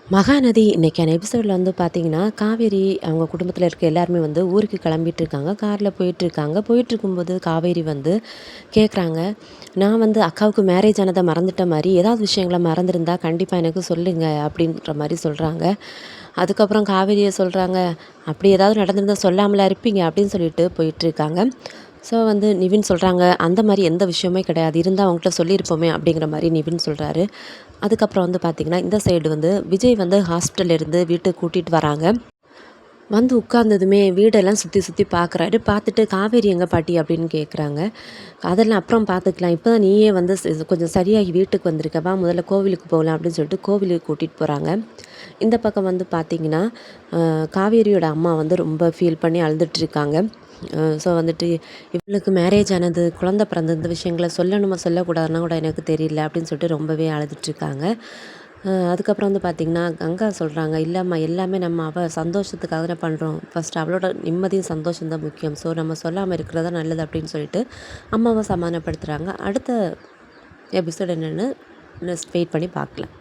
மகாநதி இன்னைக்கான எபிசோடில் வந்து பார்த்தீங்கன்னா, காவேரி அவங்க குடும்பத்தில இருக்க எல்லாருமே வந்து ஊருக்கு கிளம்பிட்டுருக்காங்க. கார்ல போயிட்டுருக்காங்க. போயிட்டுருக்கும்போது காவேரி வந்து கேட்குறாங்க, "நான் வந்து அக்காவுக்கு மேரேஜ் ஆனத மறந்துட்ட மாரி, ஏதாவது விஷயங்கள மறந்திருந்தா கண்டிப்பா எனக்கு சொல்லுங்க." அப்படின்ற மாரி சொல்றாங்க. அதுக்கப்புறம் காவேரியே சொல்றாங்க, "அப்படி ஏதாவது நடந்திருந்தா சொல்லாமலா இருப்பீங்க?" அப்படின்னு சொல்லிட்டு போயிட்டுருக்காங்க. ஸோ வந்து நிவின் சொல்றாங்க, "அந்த மாரி எந்த விஷயமே கிடையாது. இருந்தா அவங்ககிட்ட சொல்லியிருப்போமே." அப்படிங்கிற மாரி நிவின் சொல்றாரு. அதுக்கப்புறம் வந்து பார்த்திங்கன்னா, இந்த சைடு வந்து விஜய் வந்து ஹாஸ்பிட்டல்லேருந்து வீட்டுக்கு கூட்டிட்டு வராங்க. வந்து உட்கார்ந்ததுமே வீடெல்லாம் சுத்தி சுத்தி பார்க்குறாரு. பார்த்துட்டு "காவேரி எங்க பாட்டி?" அப்படின்னு கேட்குறாங்க. "அதெல்லாம் அப்புறம் பார்த்துக்கலாம். இப்போ தான் நீயே வந்து கொஞ்சம் சரியாகி வீட்டுக்கு வந்திருக்க. வா முதல்ல கோவிலுக்கு போகலாம்." அப்படின்னு சொல்லிட்டு கோவிலுக்கு கூட்டிட்டு போறாங்க. இந்த பக்கம் வந்து பார்த்திங்கன்னா, காவேரியோட அம்மா வந்து ரொம்ப ஃபீல் பண்ணி அழுதுட்டுருக்காங்க. ஸோ வந்துட்டு இவளுக்கு மேரேஜ் ஆனது, குழந்தை பிறந்தது இந்த விஷயங்கள சொல்லணுமா சொல்லக்கூடாதுன்னா கூட எனக்கு தெரியல அப்படின்னு சொல்லிட்டு ரொம்பவே அழுதுட்டுருக்காங்க. அதுக்கப்புறம் வந்து பார்த்திங்கன்னா, கங்கா சொல்கிறாங்க, "இல்லம்மா எல்லாமே நம்ம அவ சந்தோஷத்துக்காக தானே பண்ணுறோம். ஃபர்ஸ்ட் அவளோட நிம்மதியும் சந்தோஷம் தான் முக்கியம். ஸோ நம்ம சொல்லாம இருக்கிறது தான் நல்லது." அப்படின்னு சொல்லிட்டு அம்மாவ சமாதானப்படுத்துகிறாங்க. அடுத்த எபிசோட் என்னென்னு வெயிட் பண்ணி பார்க்கலாம்.